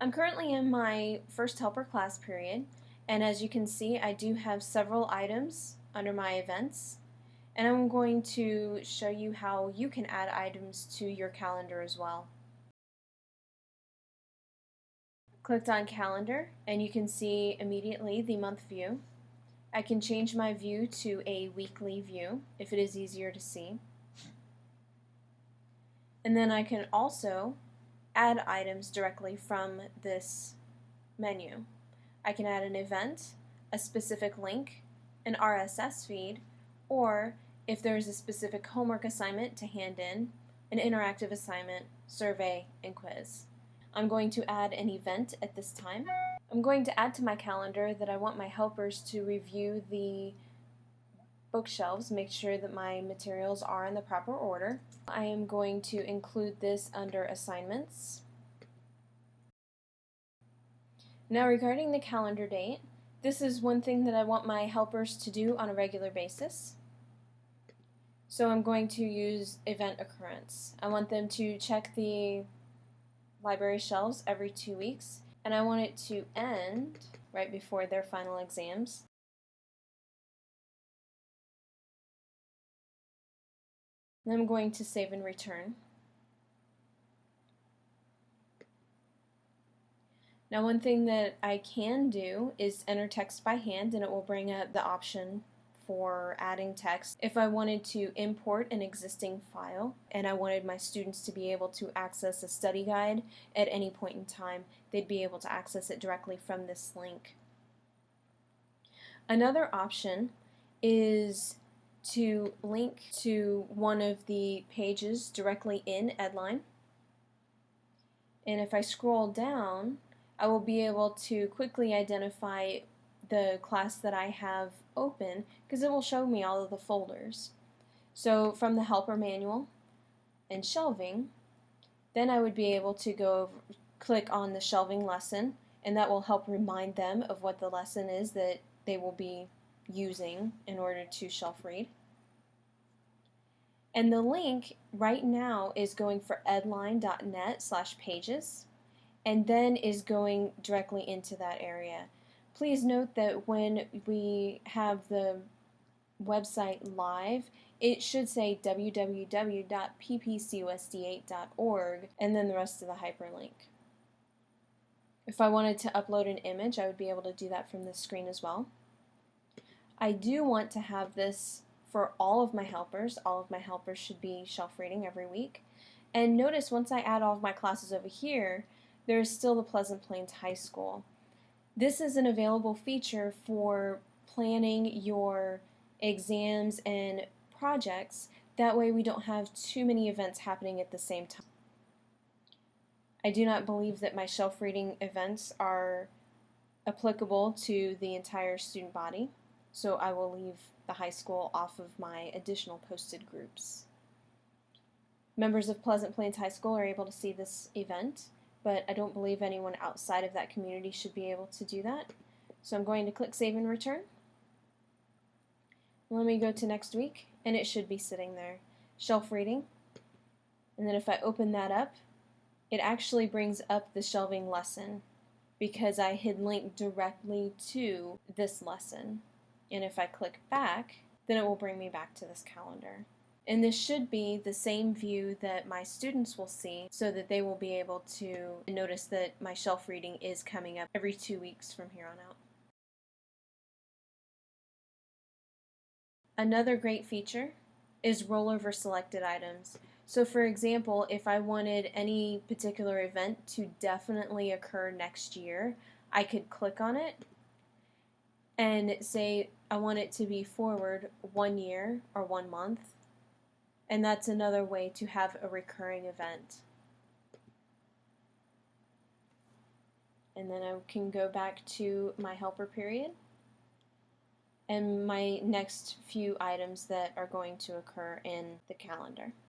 I'm currently in my first helper class period, and as you can see, I do have several items under my events, and I'm going to show you how you can add items to your calendar as well. Clicked on calendar, and you can see immediately the month view. I can change my view to a weekly view if it is easier to see. And then I can also add items directly from this menu. I can add an event, a specific link, an RSS feed, or if there's a specific homework assignment to hand in, an interactive assignment, survey, and quiz. I'm going to add an event at this time. I'm going to add to my calendar that I want my helpers to review the bookshelves, make sure that my materials are in the proper order. I am going to include this under assignments. Now regarding the calendar date, this is one thing that I want my helpers to do on a regular basis. So I'm going to use event occurrence. I want them to check the library shelves every 2 weeks, and I want it to end right before their final exams. Then I'm going to save and return. Now one thing that I can do is enter text by hand, and it will bring up the option for adding text. If I wanted to import an existing file and I wanted my students to be able to access a study guide at any point in time, they'd be able to access it directly from this link. Another option is to link to one of the pages directly in EdLine. And if I scroll down, I will be able to quickly identify the class that I have open because it will show me all of the folders. So from the helper manual and shelving, then I would be able to click on the shelving lesson, and that will help remind them of what the lesson is that they will be using in order to shelf read. And the link right now is going for edline.net/pages, and then is going directly into that area. Please note that when we have the website live, it should say www.ppcusd8.org and then the rest of the hyperlink. If I wanted to upload an image, I would be able to do that from this screen as well. I do want to have this for all of my helpers. All of my helpers should be shelf reading every week. And notice once I add all of my classes over here, there is still the Pleasant Plains High School. This is an available feature for planning your exams and projects. That way we don't have too many events happening at the same time. I do not believe that my shelf reading events are applicable to the entire student body, so I will leave the high school off of my additional posted groups. Members of Pleasant Plains High School are able to see this event, but I don't believe anyone outside of that community should be able to do that. So I'm going to click Save and Return. Let me go to next week, and it should be sitting there. Shelf reading. And then if I open that up, it actually brings up the shelving lesson because I had linked directly to this lesson. And if I click back, then it will bring me back to this calendar. And this should be the same view that my students will see so that they will be able to notice that my shelf reading is coming up every 2 weeks from here on out. Another great feature is rollover selected items. So for example, if I wanted any particular event to definitely occur next year, I could click on it and say I want it to be forward 1 year or 1 month. And that's another way to have a recurring event. And then I can go back to my helper period and my next few items that are going to occur in the calendar.